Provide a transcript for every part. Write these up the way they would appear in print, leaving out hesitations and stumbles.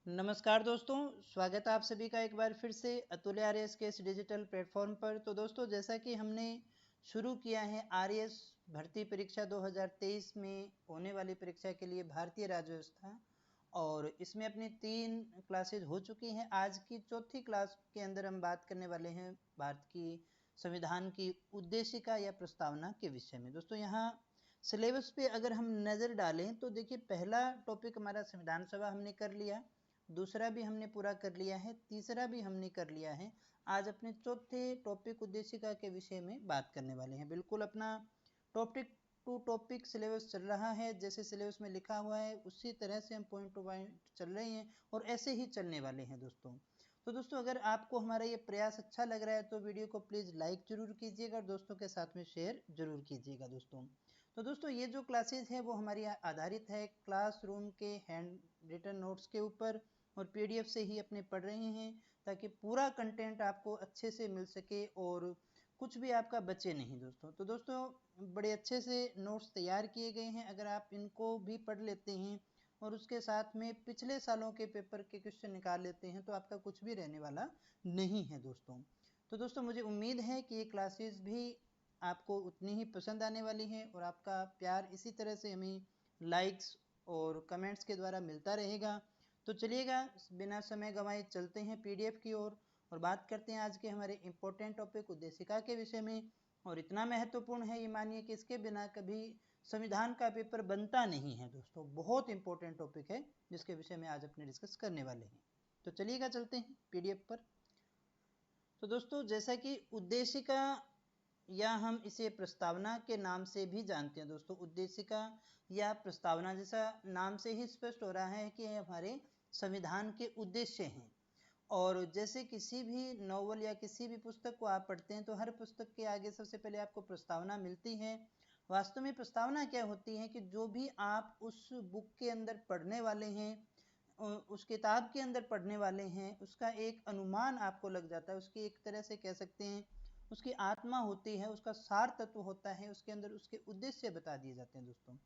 नमस्कार दोस्तों, स्वागत है आप सभी का एक बार फिर से अतुल्य आरएएस के इस डिजिटल प्लेटफॉर्म पर। तो दोस्तों, जैसा कि हमने शुरू किया है आरएएस भर्ती परीक्षा 2023 में होने वाली परीक्षा के लिए भारतीय राज्य व्यवस्था, और इसमें अपनी 3 क्लासेज हो चुकी हैं। आज की चौथी क्लास के अंदर हम बात करने वाले हैं भारत की संविधान की उद्देशिका या प्रस्तावना के विषय में। दोस्तों, यहाँ सिलेबस पे अगर हम नज़र डालें तो देखिए, पहला टॉपिक हमारा संविधान सभा हमने कर लिया, दूसरा भी हमने पूरा कर लिया है, तीसरा भी हमने कर लिया है। आज अपने चौथे टॉपिक उद्देशिका के विषय में बात करने वाले हैं। बिल्कुल अपना टॉपिक टू टॉपिक सिलेबस चल रहा है, जैसे सिलेबस में लिखा हुआ है उसी तरह से हम पॉइंट टू पॉइंट चल रहे हैं और ऐसे ही चलने वाले हैं दोस्तों। तो दोस्तों, अगर आपको हमारा ये प्रयास अच्छा लग रहा है तो वीडियो को प्लीज़ लाइक जरूर कीजिएगा और दोस्तों के साथ में शेयर जरूर कीजिएगा दोस्तों। तो दोस्तों, ये जो क्लासेज है वो हमारी आधारित है क्लासरूम के हैंड रिटन नोट्स के ऊपर और पीडीएफ से ही अपने पढ़ रहे हैं, ताकि पूरा कंटेंट आपको अच्छे से मिल सके और कुछ भी आपका बचे नहीं दोस्तों। तो दोस्तों, बड़े अच्छे से नोट्स तैयार किए गए हैं। अगर आप इनको भी पढ़ लेते हैं और उसके साथ में पिछले सालों के पेपर के क्वेश्चन निकाल लेते हैं तो आपका कुछ भी रहने वाला नहीं है दोस्तों। तो दोस्तों, मुझे उम्मीद है कि ये क्लासेस भी आपको उतनी ही पसंद आने वाली हैं और आपका प्यार इसी तरह से हमें लाइक्स और कमेंट्स के द्वारा मिलता रहेगा। तो चलिएगा, बिना समय गंवाए चलते हैं पीडीएफ की ओर और बात करते हैं आज के हमारे इम्पोर्टेंट टॉपिक उद्देशिका के विषय में। और इतना महत्वपूर्ण है ये, मानिए कि इसके बिना कभी संविधान का पेपर बनता नहीं है दोस्तों। बहुत इंपॉर्टेंट टॉपिक है जिसके विषय में आज अपने डिस्कस करने वाले हैं। तो चलिएगा, चलते हैं पीडीएफ पर। तो दोस्तों, जैसा कि उद्देशिका या हम इसे प्रस्तावना के नाम से भी जानते हैं दोस्तों, उद्देशिका या प्रस्तावना जैसा नाम से ही स्पष्ट हो रहा है कि हमारे संविधान के उद्देश्य हैं। और जैसे किसी भी नॉवल या किसी भी पुस्तक को आप पढ़ते हैं तो हर पुस्तक के आगे सबसे पहले आपको प्रस्तावना मिलती है। वास्तव में प्रस्तावना क्या होती है कि जो भी आप उस बुक के अंदर पढ़ने वाले हैं, उस किताब के अंदर पढ़ने वाले हैं, उसका एक अनुमान आपको लग जाता है। उसकी एक तरह से कह सकते हैं उसकी आत्मा होती है, उसका सार तत्व होता है, उसके अंदर उसके उद्देश्य बता दिए जाते हैं दोस्तों।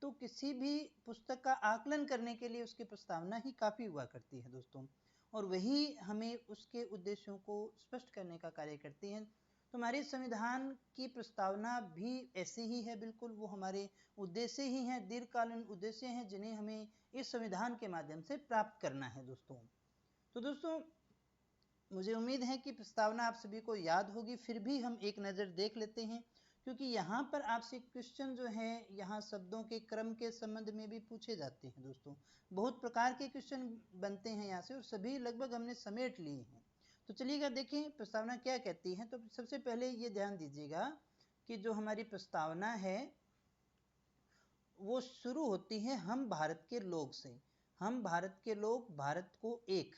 तो किसी भी पुस्तक का आकलन करने के लिए उसकी प्रस्तावना ही काफ़ी हुआ करती है दोस्तों, और वही हमें उसके उद्देश्यों को स्पष्ट करने का कार्य करती है। तो हमारे संविधान की प्रस्तावना भी ऐसी ही है, बिल्कुल वो हमारे उद्देश्य ही हैं, दीर्घकालीन उद्देश्य हैं जिन्हें हमें इस संविधान के माध्यम से प्राप्त करना है दोस्तों। तो दोस्तों, मुझे उम्मीद है कि प्रस्तावना आप सभी को याद होगी, फिर भी हम एक नज़र देख लेते हैं, क्योंकि यहाँ पर आपसे क्वेश्चन जो है यहाँ शब्दों के क्रम के संबंध में भी पूछे जाते हैं दोस्तों। बहुत प्रकार के क्वेश्चन बनते हैं यहाँ से और सभी लगभग हमने समेट लिए हैं। तो चलिएगा, देखें प्रस्तावना क्या कहती है। तो सबसे पहले ये ध्यान दीजिएगा कि जो हमारी प्रस्तावना है वो शुरू होती है हम भारत के लोग से। हम भारत के लोग, भारत को एक।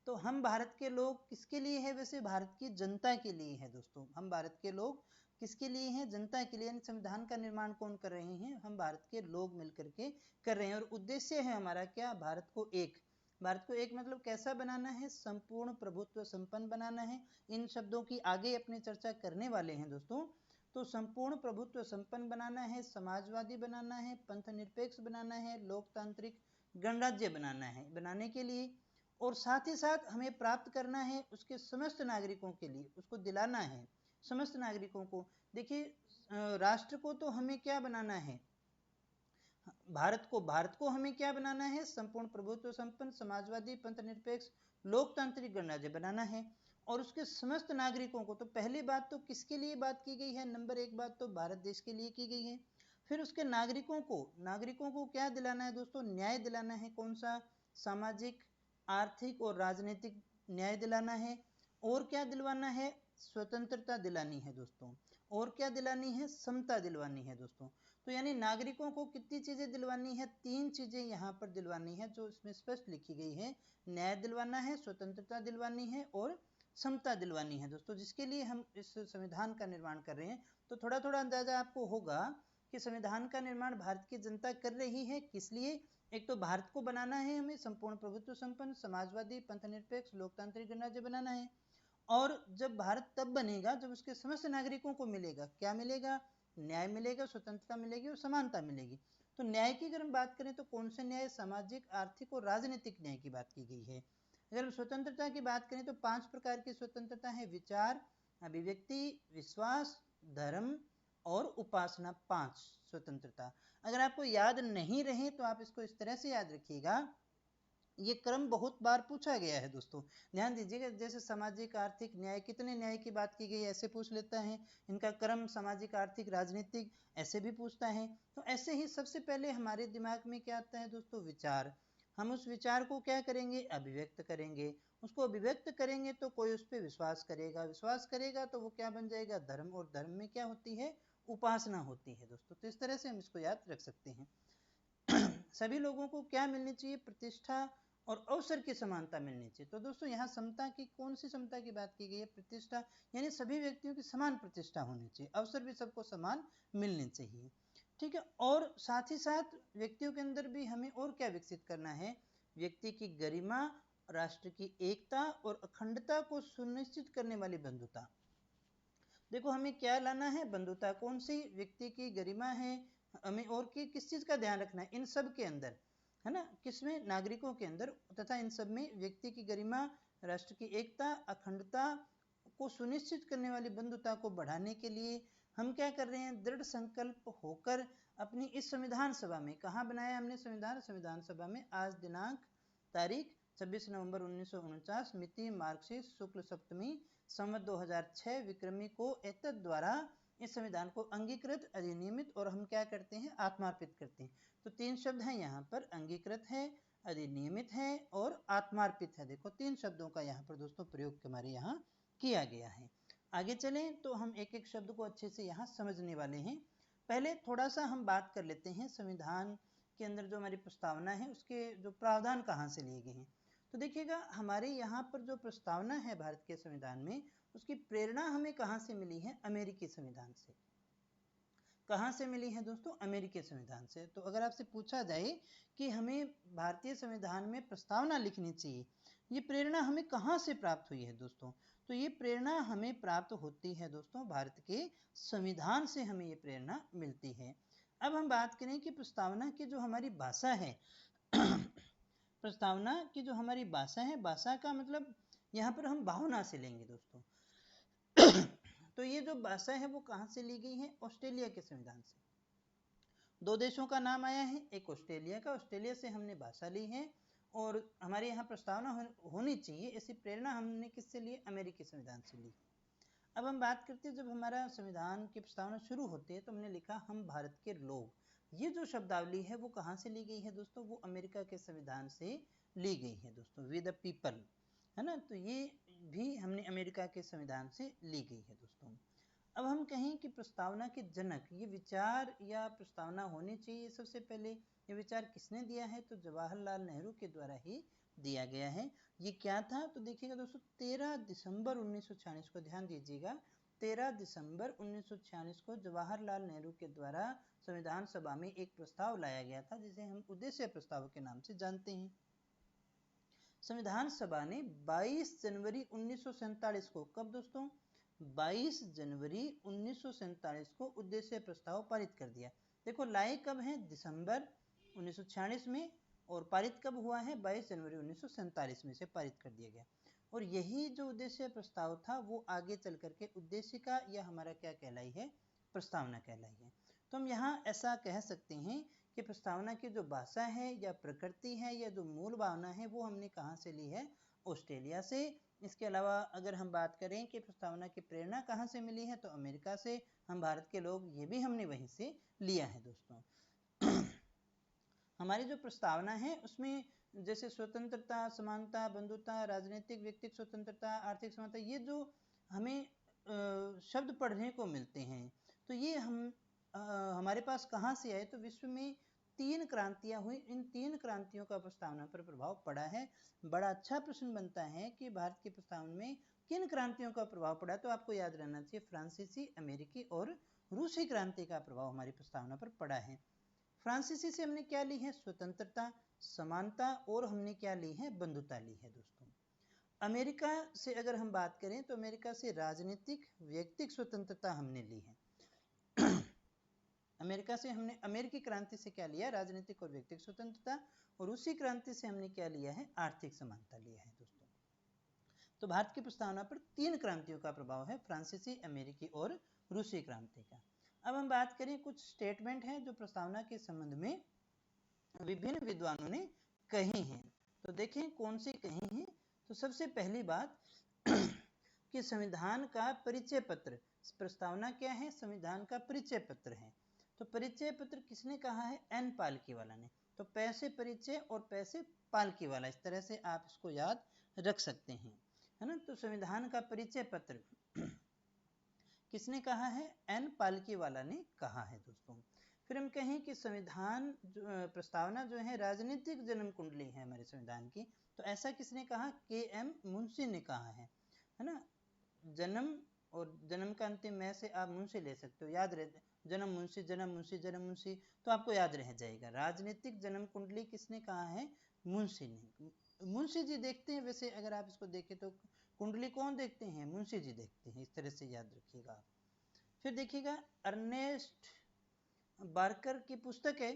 तो हम भारत के लोग किसके लिए है? वैसे भारत की जनता के लिए है दोस्तों। हम भारत के लोग किसके लिए हैं? जनता के लिए। यानी संविधान का निर्माण कौन कर रहे हैं? हम भारत के लोग मिलकर के कर रहे हैं। और उद्देश्य है हमारा क्या? भारत को एक। भारत को एक मतलब कैसा बनाना है? संपूर्ण प्रभुत्व संपन्न बनाना है। इन शब्दों की आगे अपनी चर्चा करने वाले हैं दोस्तों। तो संपूर्ण प्रभुत्व संपन्न बनाना है, समाजवादी बनाना है, पंथ निरपेक्ष बनाना है, लोकतांत्रिक गणराज्य बनाना है। बनाने के लिए और साथ ही साथ हमें प्राप्त करना है उसके समस्त नागरिकों के लिए, उसको दिलाना है समस्त नागरिकों को। देखिए, राष्ट्र को तो हमें क्या बनाना है? भारत को हमें क्या बनाना है? संपूर्ण प्रभुत्व संपन्न, समाजवादी, पंथ निरपेक्ष, लोकतांत्रिक गणराज्य बनाना है। और उसके समस्त नागरिकों को, तो पहली बात तो किसके लिए बात की गई है? नंबर एक बात तो भारत देश के लिए की गई है। फिर उसके नागरिकों को क्या दिलाना है दोस्तों? न्याय दिलाना है। कौन सा? सामाजिक, आर्थिक और राजनीतिक न्याय दिलाना है। और क्या दिलवाना है? स्वतंत्रता दिलानी है दोस्तों। और क्या दिलानी है? समता दिलवानी है दोस्तों। तो यानी नागरिकों को कितनी चीजें दिलवानी है? 3 चीजें यहाँ पर दिलवानी है जो इसमें स्पष्ट लिखी गई है। न्याय दिलवाना है, स्वतंत्रता दिलवानी है और समता दिलवानी है दोस्तों, जिसके लिए हम इस संविधान का निर्माण कर रहे हैं। तो थोड़ा थोड़ा अंदाजा आपको होगा कि संविधान का निर्माण भारत की जनता कर रही है। किस लिए? एक तो भारत को बनाना है हमें संपूर्ण प्रभुत्व संपन्न, समाजवादी, पंथ निरपेक्ष, लोकतांत्रिक गणराज्य बनाना है। और जब भारत तब बनेगा जब उसके समस्त नागरिकों को मिलेगा, क्या मिलेगा? न्याय मिलेगा, स्वतंत्रता मिलेगी और समानता मिलेगी। तो न्याय की अगर हम बात करें तो कौन से न्याय? सामाजिक, आर्थिक और राजनीतिक न्याय की बात की गई है। अगर हम स्वतंत्रता की बात करें तो 5 प्रकार की स्वतंत्रता है: विचार, अभिव्यक्ति, विश्वास, धर्म और उपासना। 5 स्वतंत्रता। अगर आपको याद नहीं रहे तो आप इसको इस तरह से याद रखिएगा, ये क्रम बहुत बार पूछा गया है दोस्तों, ध्यान दीजिएगा। जैसे सामाजिक, आर्थिक, न्याय, कितने न्याय की बात की गई ऐसे पूछ लेता है। इनका क्रम सामाजिक, आर्थिक, राजनीतिक ऐसे भी पूछता है। तो ऐसे ही सबसे पहले हमारे दिमाग में क्या आता है दोस्तों? विचार। हम उस विचार को क्या करेंगे? अभिव्यक्त करेंगे। उसको अभिव्यक्त करेंगे तो कोई उस पर विश्वास करेगा, विश्वास करेगा तो वो क्या बन जाएगा? धर्म। और धर्म में क्या होती है? उपासना होती है दोस्तों। तो इस तरह से हम इसको याद रख सकते हैं। सभी लोगों को क्या मिलनी चाहिए? प्रतिष्ठा और अवसर की समानता मिलनी चाहिए। तो दोस्तों यहाँ समता की, कौन सी समता की बात की गई है? प्रतिष्ठा, यानी सभी व्यक्तियों की समान प्रतिष्ठा होनी चाहिए, अवसर भी सबको समान मिलने चाहिए। ठीक है। और साथ ही साथ व्यक्तियों के अंदर भी हमें और क्या विकसित करना है? व्यक्ति की गरिमा, राष्ट्र की एकता और अखंडता को सुनिश्चित करने वाली बंधुता। देखो हमें क्या लाना है? बंधुता। कौन सी? व्यक्ति की गरिमा है, हमें और किस चीज का ध्यान रखना है? इन सब के अंदर, है ना, किसमें? नागरिकों के अंदर, तथा इन सब में व्यक्ति की गरिमा, राष्ट्र की एकता, अखंडता को सुनिश्चित करने वाली बंधुता को बढ़ाने के लिए हम क्या कर रहे हैं? दृढ़ संकल्प होकर अपनी इस संविधान सभा में, कहाँ बनाया हमने संविधान सभा में, आज दिनांक तारीख 26 नवंबर 1949, मिति मार्क्सिस्ट शुक्ल सप्तमी, संवत 2006 विक्रमी को एतद द्वारा इस संविधान को अंगीकृत, अधिनियमित और हम क्या करते हैं? आत्मार्पित करते हैं। तो 3 शब्द हैं यहाँ पर, अंगीकृत है, अधिनियमित है और आत्मार्पित है। देखो 3 शब्दों का यहाँ पर दोस्तों प्रयोग हमारे यहाँ किया गया है। आगे चलें तो हम एक एक शब्द को अच्छे से यहाँ समझने वाले हैं। पहले थोड़ा सा हम बात कर लेते हैं संविधान के अंदर जो हमारी प्रस्तावना है उसके जो प्रावधान कहाँ से लिए गए हैं। तो देखिएगा हमारे यहाँ पर जो प्रस्तावना है भारत के संविधान में, उसकी प्रेरणा हमें कहाँ से मिली है? अमेरिकी संविधान से। कहाँ से मिली है दोस्तों? अमेरिकी संविधान से। तो अगर आपसे पूछा जाए कि हमें भारतीय संविधान में प्रस्तावना लिखनी चाहिए, ये प्रेरणा हमें कहाँ से प्राप्त हुई है दोस्तों? तो ये प्रेरणा हमें प्राप्त होती है दोस्तों भारत के संविधान से, हमें ये प्रेरणा मिलती है। अब हम बात करें कि प्रस्तावना की जो हमारी भाषा है प्रस्तावना की जो हमारी भाषा है, भाषा का मतलब यहाँ पर हम भावना से लेंगे दोस्तों। तो ये जो भाषा है वो कहाँ से ली गई है? ऑस्ट्रेलिया के संविधान से। 2 देशों का नाम आया है, एक ऑस्ट्रेलिया का, ऑस्ट्रेलिया से हमने भाषा ली है और हमारे यहाँ प्रस्तावना होनी चाहिए, ऐसी प्रेरणा हमने किससे ली? अमेरिकी संविधान से ली। अब हम बात करते हैं, जब हमारा संविधान की प्रस्तावना शुरू होती है तो हमने लिखा हम भारत के लोग। ये जो शब्दावली है वो कहाँ से ली गई है दोस्तों? वो अमेरिका के संविधान से ली गई है दोस्तों, वी द पीपल, है ना। तो ये भी हमने अमेरिका के संविधान से ली गई है दोस्तों। अब हम कहें कि प्रस्तावना के जनक, ये विचार या प्रस्तावना होनी चाहिए, सबसे पहले ये विचार किसने दिया है? तो जवाहरलाल नेहरू के द्वारा ही दिया गया है। ये क्या था? तो देखिएगा दोस्तों 13 दिसंबर 1946 को, ध्यान दीजिएगा, 13 दिसंबर 1946 को जवाहरलाल नेहरू के द्वारा संविधान सभा में एक प्रस्ताव लाया गया था, जिसे हम उद्देश्य प्रस्ताव के नाम से जानते हैं। संविधान सभा ने 22 जनवरी 1947 को, कब दोस्तों? 22 जनवरी 1947 को उद्देश्य प्रस्ताव पारित कर दिया। देखो लाए कब है? दिसंबर 1946 में, और पारित कब हुआ है? 22 जनवरी 1947 में से पारित कर दिया गया। और यही जो उद्देश्य प्रस्ताव था वो आगे चल करके उद्देशिका या हमारा क्या कहलाई है? प्रस्तावना कहलाई है। तो हम यहाँ ऐसा कह सकते हैं कि प्रस्तावना की जो भाषा है या प्रकृति है या जो मूल भावना है वो हमने कहाँ से ली है? ऑस्ट्रेलिया से। इसके अलावा अगर हम बात करें कि प्रस्तावना की प्रेरणा कहाँ से मिली है, तो अमेरिका से। हम भारत के लोग, ये भी हमने वहीं से लिया है दोस्तों। हमारी जो प्रस्तावना है उसमें जैसे स्वतंत्रता, समानता, बंधुता, राजनीतिक व्यक्तिगत स्वतंत्रता, आर्थिक समानता, ये जो हमें शब्द पढ़ने को मिलते हैं, तो ये हमारे पास कहाँ से आए? तो विश्व में 3 क्रांतियां हुई, इन 3 क्रांतियों का प्रस्तावना पर प्रभाव पड़ा है। बड़ा अच्छा प्रश्न बनता है कि भारत की प्रस्तावना में किन क्रांतियों का प्रभाव पड़ा? तो आपको याद रहना चाहिए फ्रांसीसी, अमेरिकी और रूसी क्रांति का प्रभाव हमारी प्रस्तावना पर पड़ा है। फ्रांसीसी से हमने क्या ली है? स्वतंत्रता, समानता, और हमने क्या ली है? बंधुता ली है दोस्तों। अमेरिका से अगर हम बात करें तो अमेरिका से राजनीतिक, व्यक्तिगत स्वतंत्रता हमने ली है। अमेरिका से हमने अमेरिकी क्रांति से क्या लिया, राजनीतिक और व्यक्तिगत स्वतंत्रता, और उसी क्रांति से हमने क्या लिया है, आर्थिक समानता लिया है दोस्तों। तो भारत की प्रस्तावना पर 3 क्रांतियों का प्रभाव है, फ्रांसीसी, अमेरिकी और रूसी क्रांति का। अब हम बात करें, कुछ स्टेटमेंट हैं जो प्रस्तावना के संबंध में विभिन्न विद्वानों ने कही हैं। तो देखें कौन सी कही हैं। तो सबसे पहली बात कि संविधान का परिचय पत्र, प्रस्तावना क्या है, संविधान का परिचय पत्र है। तो परिचय पत्र किसने कहा है, एन पालकीवाला ने। तो पैसे परिचय और पैसे पालकीवाला, इस तरह से आप इसको याद रख सकते हैं, है ना। तो संविधान का परिचय पत्र किसने कहा है, एन पालकीवाला ने कहा है दोस्तों। फिर हम कहें कि संविधान प्रस्तावना जो है राजनीतिक जन्म कुंडली है हमारे संविधान की, तो ऐसा किसने कहा, के एम मुंशी ने कहा है ना। जन्म और जन्म का अंतिम में से आप मुंशी ले सकते हो, याद रहे, जन्म मुंशी, जन्म मुंशी, जन्म मुंशी, तो आपको याद रह जाएगा। राजनीतिक जन्म कुंडली किसने कहा है, मुंशी ने। मुंशी जी देखते हैं, वैसे अगर आप इसको देखें तो कुंडली कौन देखते हैं, मुंशी जी देखते हैं, इस तरह से याद रखिएगा आप। फिर देखिएगा अर्नेस्ट बार्कर की पुस्तक है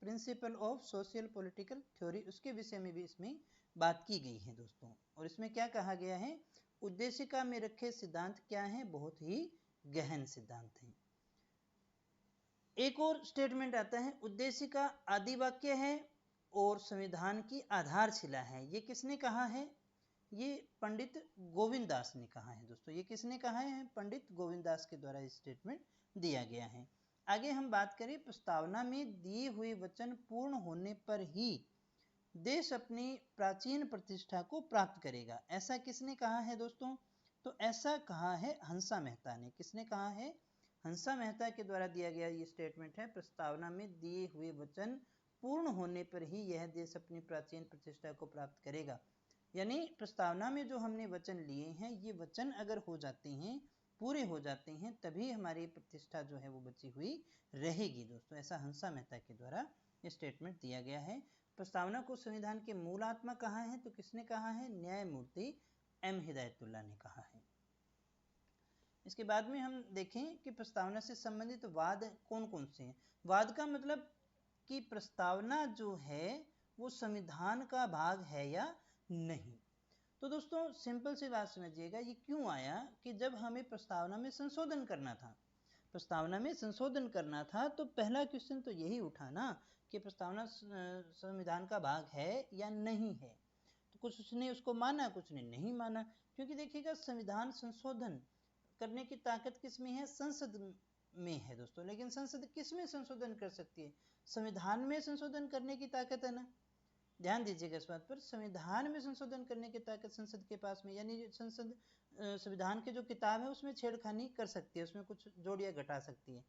principle of social political theory, उसके विषय में भी इसमें बात की गई है दोस्तों। और इसमें क्या कहा गया है, उद्देशिका में रखे सिद्धांत क्या हैं, बहुत ही गहन सिद्धांत हैं। एक और स्टेटमेंट आता है, उद्देशिका आदि वाक्य है और संविधान की आधारशिला है। ये किसने कहा है, ये पंडित गोविंद दास ने कहा है दोस्तों। ये किसने कहा है, पंडित गोविंद दास के द्वारा ये स्टेटमेंट दिया गया है। आगे हम बात करें, प्रस्तावना में दिए हुए वचन पूर्ण होने पर ही देश अपनी प्राचीन प्रतिष्ठा को प्राप्त करेगा, ऐसा किसने कहा है दोस्तों। तो ऐसा कहा है हंसा मेहता ने। किसने कहा है, हंसा मेहता के द्वारा दिया गया ये स्टेटमेंट है, प्रस्तावना में दिए हुए वचन पूर्ण होने पर ही यह देश अपनी प्राचीन प्रतिष्ठा को प्राप्त करेगा। यानी प्रस्तावना में जो हमने वचन लिए हैं, ये वचन अगर हो जाते हैं, पूरे हो जाते हैं, तभी हमारी प्रतिष्ठा जो है वो बची हुई रहेगी दोस्तों। ऐसा हंसा मेहता के द्वारा ये स्टेटमेंट दिया गया है। प्रस्तावना को संविधान के मूल आत्मा कहा है, तो किसने कहा है, न्यायमूर्ति एम हिदायतुल्लाह ने कहा है। इसके बाद में हम देखें कि प्रस्तावना से संबंधित वाद कौन कौन से हैं। वाद का मतलब कि प्रस्तावना जो है वो संविधान का भाग है या नहीं। तो दोस्तों सिंपल सी बात समझिएगा, ये क्यों आया कि जब हमें प्रस्तावना में संशोधन करना था, प्रस्तावना में संशोधन करना था, तो पहला क्वेश्चन तो यही उठा ना कि प्रस्तावना संविधान का भाग है या नहीं है। तो कुछ ने उसको माना, कुछ ने नहीं माना, क्योंकि देखिएगा संविधान संशोधन करने की ताकत किस में है, संसद में है दोस्तों। लेकिन संसद किस में संशोधन कर सकती है, संविधान में संशोधन करने की ताकत है ना। ध्यान दीजिएगा इस बात पर, संविधान में संशोधन करने की ताकत संसद के पास में, यानी संसद संविधान की जो किताब है उसमें छेड़खानी कर सकती है, उसमें कुछ जोड़ या घटा सकती है,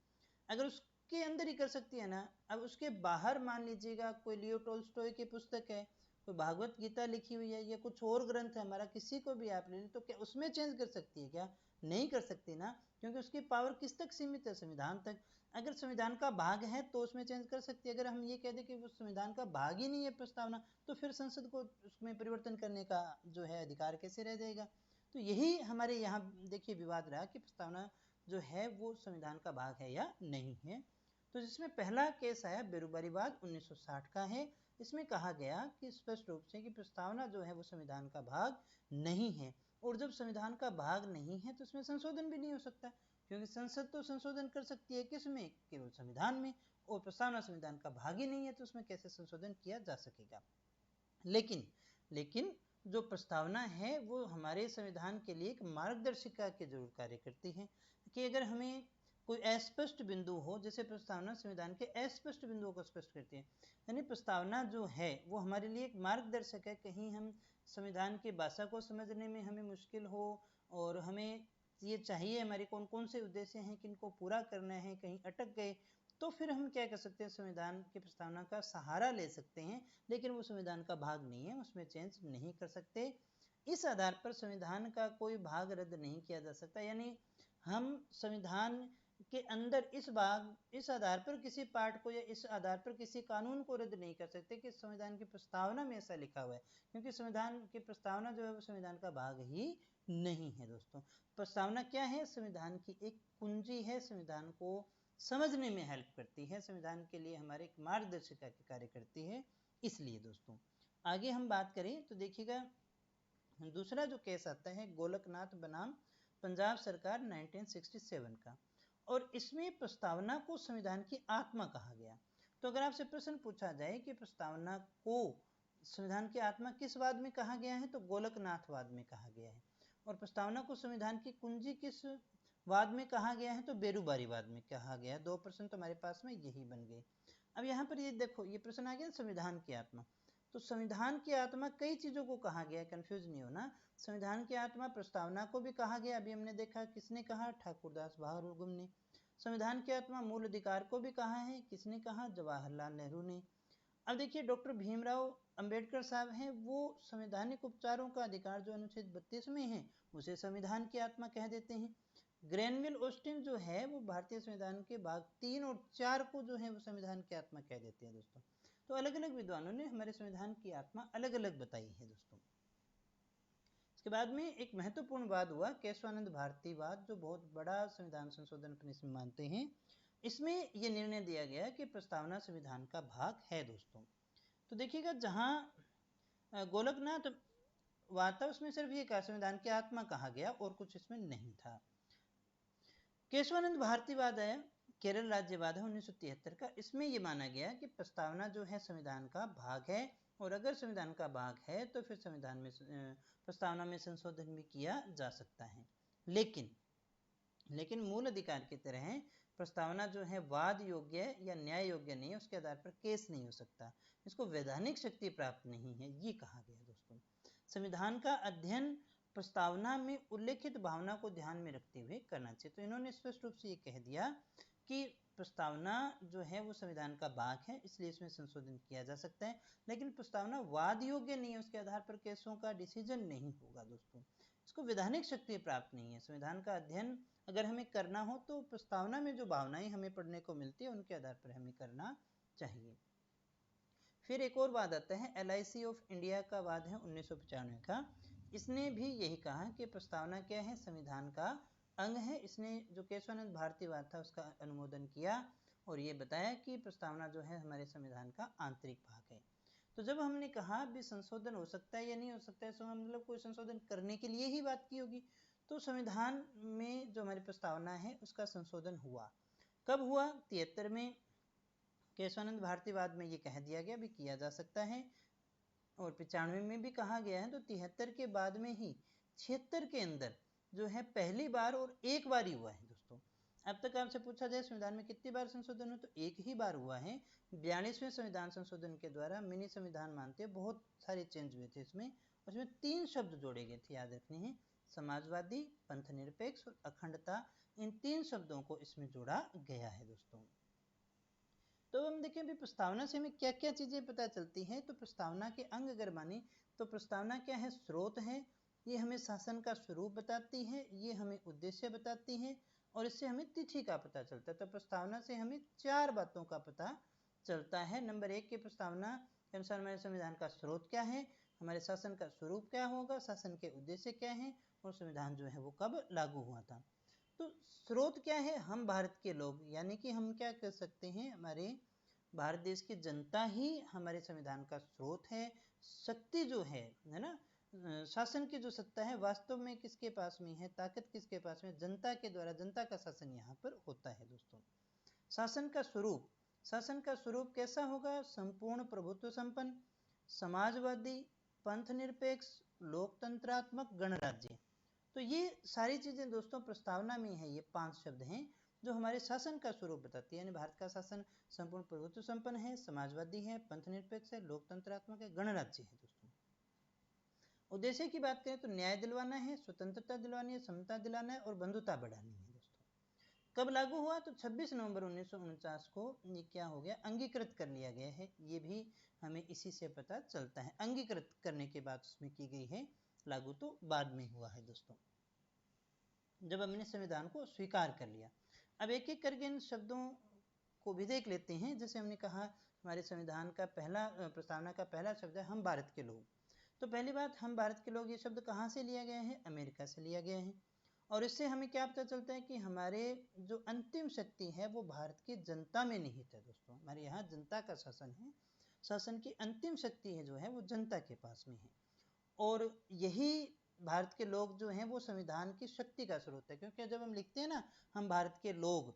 अगर उसके अंदर ही कर सकती है ना। अब उसके बाहर मान लीजिएगा कोई लियो टोल्स्टॉय की पुस्तक है, कोई भागवत गीता लिखी हुई है, या कुछ और ग्रंथ है हमारा, किसी को भी आप ले लें, तो क्या उसमें चेंज कर सकती है क्या, नहीं कर सकती ना, क्योंकि उसकी पावर किस तक सीमित है, संविधान तक। अगर संविधान का भाग है तो उसमें चेंज कर सकती है। अगर हम ये कह दें कि वो संविधान का भाग ही नहीं है प्रस्तावना, तो फिर संसद को उसमें परिवर्तन करने का जो है अधिकार कैसे रह जाएगा। तो यही हमारे यहाँ देखिए विवाद रहा कि प्रस्तावना जो है वो संविधान का भाग है या नहीं है। तो जिसमें पहला केस आया बेरोबरीवाद 1960 का है। इसमें कहा गया कि स्पष्ट रूप से कि प्रस्तावना जो है वो संविधान का भाग नहीं है, और जब संविधान का भाग नहीं है तो उसमें संशोधन भी नहीं हो सकता, क्योंकि संसद तो संशोधन कर सकती है किसमें, केवल संविधान में, और प्रस्तावना संविधान का भाग ही नहीं है, तो उसमें कैसे संशोधन किया जा सकेगा। लेकिन जो प्रस्तावना है वो हमारे संविधान के लिए एक मार्गदर्शिका के जरूर कार्य करती है, कि अगर हमें कोई अस्पष्ट बिंदु हो, जैसे प्रस्तावना संविधान के अस्पष्ट बिंदुओं को स्पष्ट करती है, यानी प्रस्तावना जो है वो हमारे लिए एक मार्गदर्शक है। कहीं हम संविधान की भाषा को समझने में हमें मुश्किल हो, और हमें ये चाहिए हमारे कौन कौन से उद्देश्य हैं, किनको पूरा करना है, कहीं अटक गए, तो फिर हम क्या कर सकते हैं, संविधान की प्रस्तावना का सहारा ले सकते हैं। लेकिन वो संविधान का भाग नहीं है, उसमें चेंज नहीं कर सकते। इस आधार पर संविधान का कोई भाग रद्द नहीं किया जा सकता, यानी हम संविधान के अंदर इस आधार पर किसी पार्ट को या इस आधार पर किसी कानून को रद्द नहीं कर सकते कि संविधान की प्रस्तावना में ऐसा लिखा हुआ है, क्योंकि संविधान की प्रस्तावना जो है वो संविधान का भाग ही नहीं है दोस्तों। प्रस्तावना क्या है, संविधान की एक कुंजी है, संविधान को समझने में हेल्प करती है, संविधान के लिए हमारे एक मार्गदर्शिका के कार्य करती है। इसलिए दोस्तों आगे हम बात करें तो देखिएगा, दूसरा जो केस आता है गोलकनाथ बनाम पंजाब सरकार 1967 का, और इसमें प्रस्तावना को संविधान की आत्मा कहा गया। तो अगर आपसे प्रश्न पूछा जाए कि प्रस्तावना को संविधान की आत्मा किस वाद में कहा गया है, तो गोलकनाथ वाद में कहा गया है। और प्रस्तावना को संविधान की कुंजी किस वाद में कहा गया है, तो बेरूबारी वाद में कहा गया है। 2 प्रश्न तो हमारे पास में यही बन गए। अब यहाँ पर ये देखो, ये प्रश्न आ गया संविधान की आत्मा। तो संविधान की आत्मा कई चीजों को कहा गया है, कंफ्यूज नहीं होना। संविधान की आत्मा प्रस्तावना को भी कहा गया, अभी हमने देखा किसने कहा, ठाकुरदास बहादुर ने। संविधान की आत्मा मूल अधिकार को भी कहा है, किसने कहा, जवाहरलाल नेहरू ने। अब देखिए डॉक्टर भीमराव अंबेडकर साहब हैं, वो संवैधानिक उपचारों का अधिकार जो अनुच्छेद 32 में है उसे संविधान की आत्मा कह देते हैं। ग्रेनविल ऑस्टिन जो है वो भारतीय संविधान के भाग 3 और 4 को जो है वो संविधान की आत्मा कह देते हैं दोस्तों। तो अलग अलग विद्वानों ने हमारे संविधान की आत्मा अलग अलग बताई है दोस्तों। इसके बाद में एक महत्वपूर्ण वाद हुआ केशवानंद भारती वाद, जो बहुत बड़ा संविधान संशोधन अपने इसमें मानते हैं। इसमें यह निर्णय दिया गया कि प्रस्तावना संविधान का भाग है दोस्तों। तो देखिएगा जहां गोलकनाथ वाद था उसमें सिर्फ ये कहा संविधान की आत्मा कहा गया और कुछ इसमें नहीं था। केशवानंद भारतीवाद है, केरल राज्यवाद है 1973 का। इसमें यह माना गया कि प्रस्तावना जो है संविधान का भाग है, और अगर संविधान का भाग है तो फिर संविधान में प्रस्तावना में संशोधन भी किया जा सकता है। लेकिन मूल अधिकार की तरह प्रस्तावना जो है वाद योग्य या न्याय योग्य नहीं है, उसके आधार पर केस नहीं हो सकता, इसको वैधानिक शक्ति प्राप्त नहीं है, ये कहा गया दोस्तों। संविधान का अध्ययन प्रस्तावना में उल्लेखित भावना को ध्यान में रखते हुए करना चाहिए। तो इन्होंने स्पष्ट रूप से ये कह दिया कि प्रस्तावना जो है वो संविधान का भाग है, इसलिए इसमें संशोधन किया जा सकता है, लेकिन प्रस्तावना वाद योग्य नहीं है, उसके आधार पर केसों का डिसीजन नहीं होगा दोस्तों, इसको वैधानिक शक्ति प्राप्त नहीं है। संविधान का अध्ययन अगर हमें करना हो तो प्रस्तावना में जो भावनाएं हमें पढ़ने को मिलती है उनके आधार पर हमें करना चाहिए। फिर एक और वाद आता है LIC ऑफ इंडिया का वाद है 1995 का। इसने भी यही कहा कि प्रस्तावना क्या है, संविधान का अंग है। इसने जो केशवानंद भारतीवाद था उसका अनुमोदन किया और ये बताया कि प्रस्तावना जो है हमारे संविधान का आंतरिक भाग है। तो जब हमने कहा भी संशोधन हो सकता है या नहीं हो सकता है, तो मतलब कोई संशोधन करने के लिए ही बात की होगी। तो संविधान में जो हमारी प्रस्तावना है उसका संशोधन हुआ, कब हुआ, 73 में। केशवानंद भारतीवाद में ये कह दिया गया भी किया जा सकता है, और 95 में भी कहा गया है। तो 73 के बाद में ही 76 के अंदर जो है पहली बार और एक बार ही हुआ है दोस्तों। अब तक आपसे पूछा जाए संविधान में कितनी बार संशोधन हुआ, तो एक ही बार हुआ है। 42वें संविधान संशोधन के द्वारा मिनी संविधान मानते हैं, बहुत सारे चेंज हुए थे इसमें। उसमें 3 शब्द जोड़े गए थे, याद रखने हैं, समाजवादी, पंथ निरपेक्ष और अखंडता। इन 3 शब्दों को इसमें जोड़ा गया है दोस्तों। तो हम देखें भी प्रस्तावना से हमें क्या क्या चीजें पता चलती हैं। तो प्रस्तावना के अंग अगर माने तो प्रस्तावना क्या है, स्रोत है, ये हमें शासन का स्वरूप बताती है, ये हमें उद्देश्य बताती है, और इससे हमें तिथि का पता चलता है। तो प्रस्तावना से हमें 4 बातों का पता चलता है। नंबर 1 की प्रस्तावना के अनुसार हमारे संविधान का स्रोत क्या है, हमारे शासन का स्वरूप क्या होगा, शासन के उद्देश्य क्या है, और संविधान जो है वो कब लागू हुआ था। तो स्रोत क्या है, हम भारत के लोग, यानी कि हम क्या कर सकते हैं, हमारे भारत देश की जनता ही हमारे संविधान का स्रोत है। शक्ति जो है ना, शासन की जो सत्ता है वास्तव में किसके पास में है, ताकत किसके पास में, जनता के द्वारा, जनता का शासन यहाँ पर होता है दोस्तों। शासन का स्वरूप, शासन का स्वरूप कैसा होगा, संपूर्ण प्रभुत्व संपन्न, समाजवादी, पंथ निरपेक्ष, लोकतंत्रात्मक, गणराज्य। तो ये सारी चीजें दोस्तों प्रस्तावना में है, ये 5 शब्द हैं जो हमारे शासन का स्वरूप बताती है। यानी भारत का शासन संपूर्ण प्रभुत्व संपन्न है, समाजवादी है, पंथ निरपेक्ष है, लोकतंत्रात्मक है, गणराज्य है दोस्तों। उद्देश्य की बात करें तो न्याय दिलवाना है, स्वतंत्रता दिलवानी है, समता दिलाना है और बंधुता बढ़ानी है दोस्तों। कब लागू हुआ, तो 26 नवंबर 1949 को ये क्या हो गया, अंगीकृत कर लिया गया है। ये भी हमें इसी से पता चलता है, अंगीकृत करने के बाद उसमें की गई है, लागू तो बाद में हुआ है दोस्तों, जब हमने संविधान को स्वीकार कर लिया। अब एक एक करके इन शब्दों को भी देख लेते हैं। जैसे हमने कहा हमारे संविधान का पहला प्रस्तावना का पहला शब्द है हम भारत के लोग। तो पहली बात, हम भारत के लोग, ये शब्द कहाँ से लिया गया है, अमेरिका से लिया गया है। और इससे हमें क्या पता चलता है कि हमारे जो अंतिम शक्ति है वो भारत की जनता में निहित है दोस्तों। हमारे यहाँ जनता का शासन है, शासन की अंतिम शक्ति है जो है वो जनता के पास में है, और यही भारत के लोग जो हैं वो संविधान की शक्ति का स्रोत है। क्योंकि जब हम लिखते हैं ना हम भारत के लोग,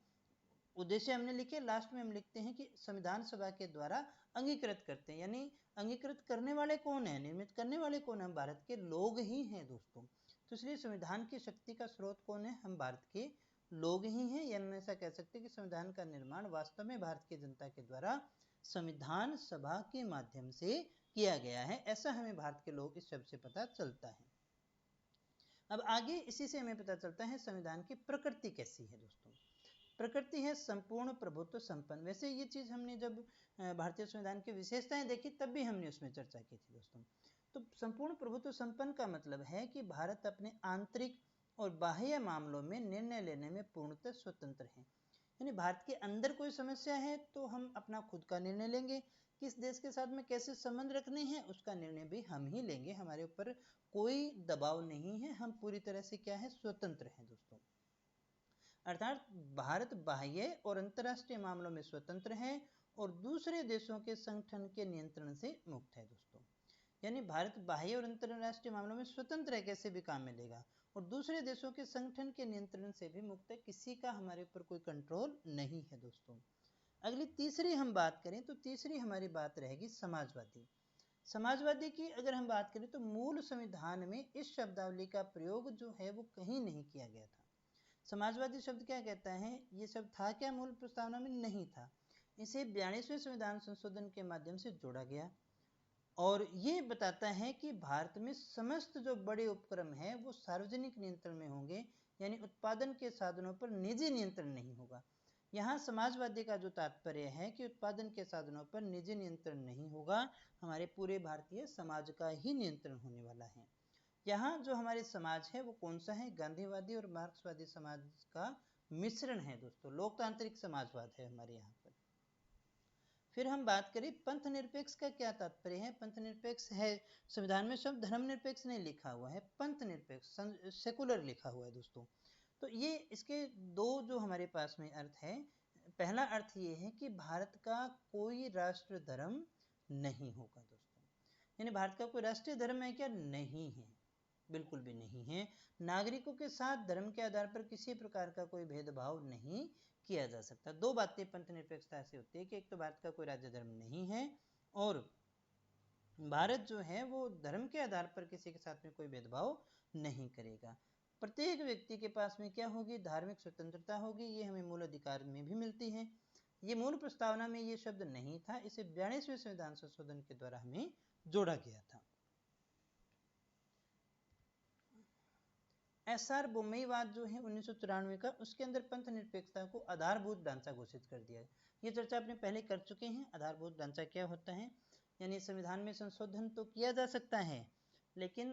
उद्देश्य हमने लिखे, लास्ट में हम लिखते हैं कि संविधान सभा के द्वारा अंगीकृत करते हैं, यानी अंगीकृत करने वाले कौन है, निर्मित करने वाले कौन है, हम भारत के लोग ही हैं दोस्तों। तो इसलिए संविधान की शक्ति का स्रोत कौन है, हम भारत के लोग ही हैं। यानी ऐसा कह सकते हैं कि संविधान का निर्माण वास्तव में भारत की जनता के द्वारा संविधान सभा के माध्यम से किया गया है, ऐसा हमें भारत के लोग इस शब्द से पता चलता है। अब आगे इसी से हमें पता चलता है संविधान की प्रकृति कैसी है दोस्तों। प्रकृति है संपूर्ण प्रभुत्व संपन्न। वैसे ये चीज हमने जब भारतीय संविधान की विशेषताएं देखी तब भी हमने उसमें चर्चा की थी दोस्तों। तो संपूर्ण प्रभुत्व संपन्न का मतलब है कि भारत अपने आंतरिक और बाह्य मामलों में निर्णय लेने में पूर्णतः स्वतंत्र है। यानी भारत के अंदर कोई समस्या है तो हम अपना खुद का निर्णय लेंगे, किस देश के साथ में कैसे संबंध रखने हैं उसका निर्णय भी हम ही लेंगे, हमारे ऊपर कोई दबाव नहीं है, हम पूरी तरह से क्या है, स्वतंत्र हैं दोस्तों। अर्थात भारत बाह्य और अंतर्राष्ट्रीय मामलों में स्वतंत्र है और दूसरे देशों के संगठन के नियंत्रण से मुक्त है दोस्तों। यानी भारत बाह्य और अंतर्राष्ट्रीय मामलों में स्वतंत्र है, कैसे भी काम मिलेगा, और दूसरे देशों के संगठन के नियंत्रण से भी मुक्त है, किसी का हमारे ऊपर कोई कंट्रोल नहीं है दोस्तों। अगली तीसरी हम बात करें तो तीसरी हमारी बात रहेगी समाजवादी। समाजवादी की अगर हम बात करें तो मूल संविधान में इस शब्दावली का प्रयोग जो है वो कहीं नहीं किया गया था। समाजवादी शब्द क्या कहता है, ये शब्द था क्या मूल प्रस्तावना में, नहीं था, इसे 42वें संविधान संशोधन के माध्यम से जोड़ा गया और ये बताता है कि भारत में समस्त जो बड़े उपक्रम हैं वो सार्वजनिक नियंत्रण में होंगे, यानी उत्पादन के साधनों पर निजी नियंत्रण नहीं होगा। यहाँ समाजवादी का जो तात्पर्य है कि उत्पादन के साधनों पर निजी नियंत्रण नहीं होगा, हमारे पूरे भारतीय समाज का ही नियंत्रण होने वाला है। यहाँ जो हमारे समाज है वो कौन सा है, गांधीवादी और मार्क्सवादी समाज का मिश्रण है दोस्तों, लोकतांत्रिक समाजवाद है हमारे यहाँ पर। फिर हम बात करें पंथ निरपेक्ष का क्या तात्पर्य है। पंथ निरपेक्ष है, संविधान में शब्द धर्म निरपेक्ष नहीं लिखा हुआ है, पंथ निरपेक्ष सेकुलर लिखा हुआ है दोस्तों। तो ये इसके दो जो हमारे पास में अर्थ है, पहला अर्थ ये है कि भारत का कोई राष्ट्र धर्म नहीं होगा दोस्तों। यानी भारत का कोई राष्ट्रीय धर्म है क्या, नहीं है, बिल्कुल भी नहीं है। नागरिकों के साथ धर्म के आधार पर किसी प्रकार का कोई भेदभाव नहीं किया जा सकता। दो बातें पंथ निरपेक्षता से होती है कि एक तो भारत का कोई राज्य धर्म नहीं है और भारत जो है वो धर्म के आधार पर किसी के साथ में कोई भेदभाव नहीं करेगा। प्रत्येक व्यक्ति के पास में क्या होगी, धार्मिक स्वतंत्रता होगी, ये हमें मूल अधिकार में भी मिलती है। ये मूल प्रस्तावना में ये शब्द नहीं था, इसे 42वें संविधान संशोधन के द्वारा हमें जोड़ा गया था। एसआर बोम्मईवाद जो है 1994 का, उसके अंदर पंथ निरपेक्षता को आधारभूत ढांचा घोषित कर दिया है। ये चर्चा अपने पहले कर चुके हैं, आधारभूत ढांचा क्या होता है, यानी संविधान में संशोधन तो किया जा सकता है लेकिन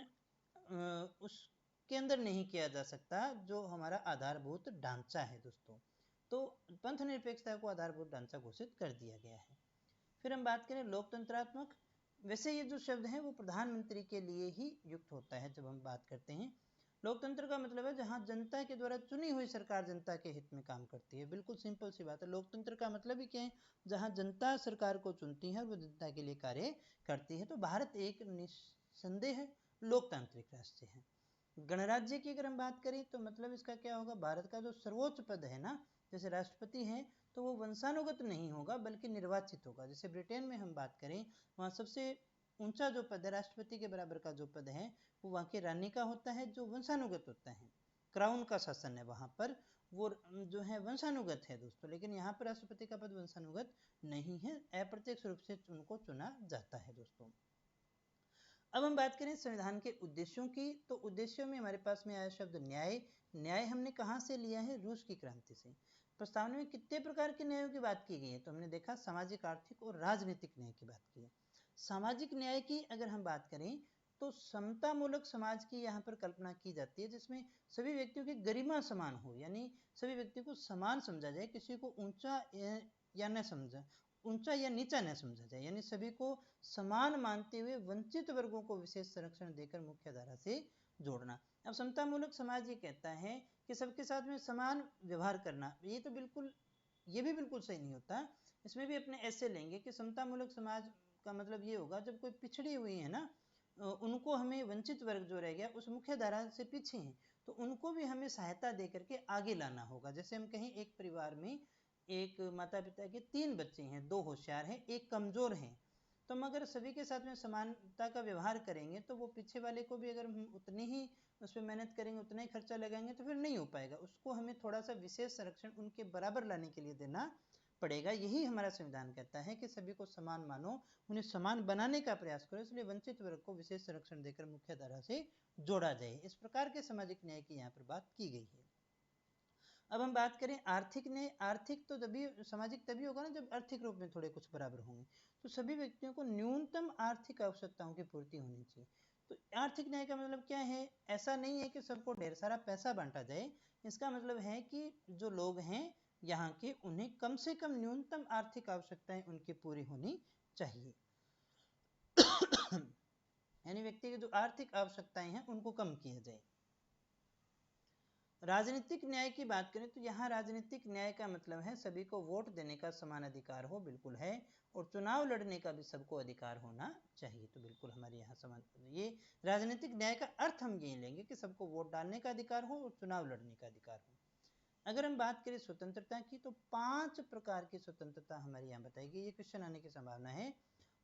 उसके अंदर नहीं किया जा सकता जो हमारा आधारभूत ढांचा है दोस्तों। तो पंथ निरपेक्षता को आधारभूत ढांचा घोषित कर दिया गया है। फिर हम बात करें लोकतंत्रात्मक, वैसे ये जो शब्द है वो प्रधानमंत्री के लिए ही युक्त होता है जब हम बात करते हैं। लोकतंत्र का मतलब है जहां जनता के द्वारा चुनी हुई सरकार जनता के हित में काम करती है, बिल्कुल सिंपल सी बात है। लोकतंत्र का मतलब ही क्या है, जहां जनता सरकार को चुनती है और वो जनता के लिए कार्य करती है। तो भारत एक निस्संदेह लोकतांत्रिक राष्ट्र है। गणराज्य की अगर हम बात करें तो मतलब इसका क्या होगा, भारत का जो सर्वोच्च पद है ना, जैसे राष्ट्रपति है तो वो वंशानुगत नहीं होगा बल्कि निर्वाचित होगा। जैसे ब्रिटेन में हम बात करें वहाँ सबसे ऊंचा जो पद है, राष्ट्रपति के बराबर का जो पद है वो वहाँ की रानी का होता है जो वंशानुगत होता है, क्राउन का शासन है वहाँ पर, वो जो है वंशानुगत है दोस्तों। लेकिन यहाँ पर राष्ट्रपति का पद वंशानुगत नहीं है, अप्रत्यक्ष रूप से उनको चुना जाता है दोस्तों। अब हम बात करें संविधान के उद्देश्यों की, तो उद्देश्यों में हमारे पास में आया शब्द न्याय। न्याय हमने कहाँ से लिया है, रूस की क्रांति से। प्रस्तावना में कितने प्रकार के न्यायों की बात की गई है, तो हमने देखा सामाजिक, आर्थिक और राजनीतिक न्याय की बात की है। सामाजिक न्याय की अगर हम बात करें तो समतामूलक समाज की यहाँ पर कल्पना की जाती है जिसमें सभी व्यक्तियों की गरिमा समान हो, यानी सभी व्यक्तियों को समान समझा जाए, किसी को ऊंचा या न समझा, ऊंचा या नीचा न समझा जाए, यानी सभी को समान मानते हुए वंचित वर्गों को विशेष संरक्षण देकर मुख्य धारा से जोड़ना। अब समतामूलक समाज ये कहता है कि सबके साथ में समान व्यवहार करना, ये तो बिल्कुल, ये भी बिल्कुल सही नहीं होता। इसमें भी अपने ऐसे लेंगे कि समतामूलक समाज का मतलब ये होगा जब कोई पिछड़ी हुई है ना, उनको हमें, वंचित वर्ग जो रह गया उस मुख्य धारा से पीछे हैं, तो उनको भी हमें सहायता दे करके आगे लाना होगा। जैसे हम कहें एक परिवार में एक माता पिता के 3 बच्चे हैं, 2 होशियार हैं, एक कमजोर है, तो हम अगर सभी के साथ में समानता का व्यवहार करेंगे तो वो पीछे वाले को भी अगर हम उतनी ही उस पर मेहनत करेंगे, उतना ही खर्चा लगाएंगे तो फिर नहीं हो पाएगा। उसको हमें थोड़ा सा विशेष संरक्षण उनके बराबर लाने के लिए देना पड़ेगा। यही हमारा संविधान कहता है कि सभी को समान मानो, उन्हें समान बनाने का प्रयास करो, इसलिए वंचित वर्ग को विशेष संरक्षण देकर मुख्य धारा से जोड़ा जाए। इस प्रकार के सामाजिक न्याय की यहाँ पर बात की गई है। अब हम बात करें आर्थिक न्याय। आर्थिक तो तभी, सामाजिक तभी होगा ना जब आर्थिक रूप में थोड़े कुछ बराबर होंगे। तो सभी व्यक्तियों को न्यूनतम आर्थिक आवश्यकताओं की पूर्ति होनी चाहिए। तो आर्थिक न्याय का मतलब क्या है? ऐसा नहीं है कि सबको ढेर सारा पैसा बांटा जाए। इसका मतलब है कि जो लोग हैं यहाँ के, उन्हें कम से कम न्यूनतम आर्थिक आवश्यकताएं उनकी पूरी होनी चाहिए। यानी व्यक्ति की जो आर्थिक आवश्यकताएं हैं उनको कम किया जाए। राजनीतिक न्याय की बात करें तो यहाँ राजनीतिक न्याय का मतलब है सभी को वोट देने का समान अधिकार हो, बिल्कुल है, और चुनाव लड़ने का भी सबको अधिकार होना चाहिए, तो बिल्कुल हमारे यहाँ समान। ये राजनीतिक न्याय का अर्थ हम यही लेंगे कि सबको वोट डालने का अधिकार हो और चुनाव लड़ने का अधिकार हो। अगर हम बात करें स्वतंत्रता की तो 5 प्रकार की स्वतंत्रता हमारे यहाँ बताई गई। ये क्वेश्चन आने की संभावना है,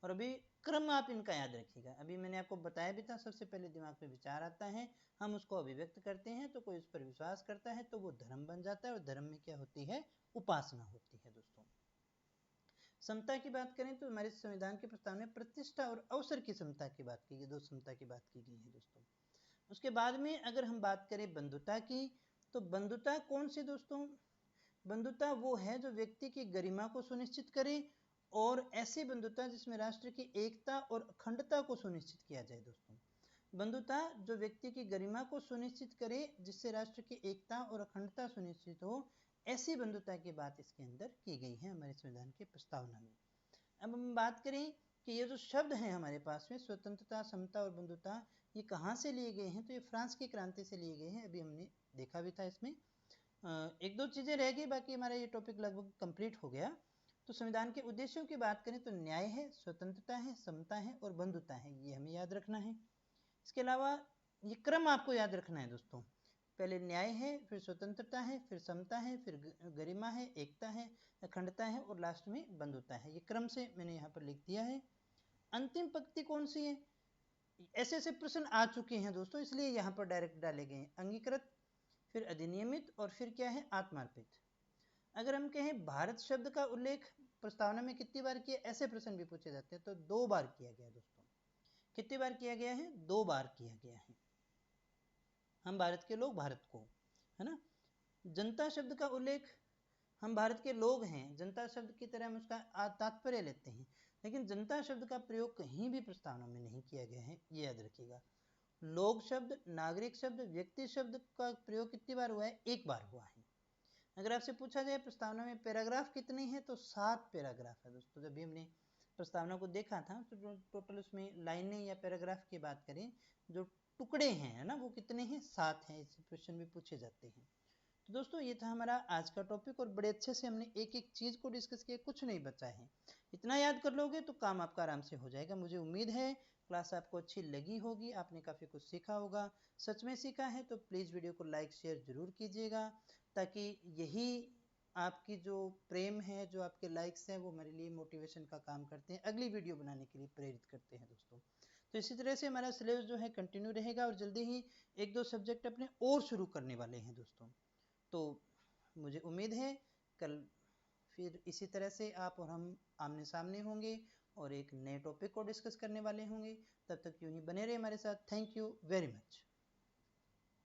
और अभी क्रम आप इनका याद रखिएगा। अभी मैंने आपको बताया भी था, सबसे पहले दिमाग में विचार आता है, हम उसको अभिव्यक्त करते हैं, तो कोई उस पर विश्वास करता है तो वो धर्म बन जाता है, और धर्म में क्या होती है? उपासना होती है। दोस्तों, समता की बात करें तो हमारे संविधान के प्रस्ताव में प्रतिष्ठा और अवसर की समता की बात की गई, 2 समता की बात की गई है दोस्तों। उसके बाद में अगर हम बात करें बंधुता की, तो बंधुता कौन सी दोस्तों? बंधुता वो है जो व्यक्ति की गरिमा को सुनिश्चित करे, और ऐसी बंधुता जिसमें राष्ट्र की एकता और अखंडता को सुनिश्चित किया जाए। दोस्तों, बंधुता जो व्यक्ति की गरिमा को सुनिश्चित करे, जिससे राष्ट्र की एकता और अखंडता सुनिश्चित हो, ऐसी बंधुता की बात इसके अंदर की गई है हमारे संविधान के प्रस्तावना में। अब हम बात करें कि ये जो शब्द हैं हमारे पास में, स्वतंत्रता, समता और बंधुता, ये कहाँ से लिए गए हैं? तो ये फ्रांस की क्रांति से लिए गए हैं। अभी हमने देखा भी था। इसमें 1-2 चीजें रह गई, बाकी हमारा ये टॉपिक लगभग कंप्लीट हो गया। तो संविधान के उद्देश्यों की बात करें तो न्याय है, स्वतंत्रता है, समता है और बंधुता है, ये हमें याद रखना है। इसके अलावा ये क्रम आपको याद रखना है दोस्तों। पहले न्याय है, फिर स्वतंत्रता है, फिर समता है, फिर गरिमा है, एकता है, अखंडता है, और लास्ट में बंधुता है। ये क्रम से मैंने यहाँ पर लिख दिया है। अंतिम पंक्ति कौन सी है? ऐसे ऐसे प्रश्न आ चुके हैं दोस्तों, इसलिए यहाँ पर डायरेक्ट डाले गए हैं। अंगीकृत, फिर अधिनियमित, और फिर क्या है? आत्मार्पित। अगर हम कहें भारत शब्द का उल्लेख प्रस्तावना में कितनी बार किया, ऐसे प्रश्न भी पूछे जाते हैं, तो 2 बार किया गया दोस्तों। कितनी बार किया गया है? 2 बार किया गया है। हम भारत के लोग, भारत को, है ना। जनता शब्द का उल्लेख, हम भारत के लोग हैं, जनता शब्द की तरह हम उसका तात्पर्य लेते हैं, लेकिन जनता शब्द का प्रयोग कहीं भी प्रस्तावना में नहीं किया गया है, ये याद रखिएगा। लोग शब्द, नागरिक शब्द, व्यक्ति शब्द का प्रयोग कितनी बार हुआ है? 1 बार हुआ है। अगर आपसे पूछा जाए प्रस्तावना में पैराग्राफ कितने हैं, तो 7 पैराग्राफ है दोस्तों। जब भी हमने प्रस्तावना को देखा था तो टोटल उसमें लाइनें या पैराग्राफ की बात करें, जो टुकड़े हैं ना, वो कितने हैं? 7 हैं। ऐसे क्वेश्चन भी पूछे जाते हैं। तो दोस्तों, ये था हमारा आज का टॉपिक, और बड़े अच्छे से हमने एक एक चीज को डिस्कस किया, कुछ नहीं बचा है। इतना याद कर लोगे तो काम आपका आराम से हो जाएगा। मुझे उम्मीद है क्लास आपको अच्छी लगी होगी, आपने काफी कुछ सीखा होगा। सच में सीखा है तो प्लीज वीडियो को लाइक शेयर जरूर कीजिएगा, ताकि यही आपकी जो प्रेम है, जो आपके लाइक्स हैं, वो हमारे लिए मोटिवेशन का काम करते हैं, अगली वीडियो बनाने के लिए प्रेरित करते हैं दोस्तों। तो इसी तरह से हमारा सिलेबस जो है कंटिन्यू रहेगा, और जल्दी ही 1-2 सब्जेक्ट अपने और शुरू करने वाले हैं दोस्तों। तो मुझे उम्मीद है कल फिर इसी तरह से आप और हम आमने सामने होंगे, और एक नए टॉपिक को डिस्कस करने वाले होंगे। तब तक यूं ही बने रहे हमारे साथ। Thank you very much.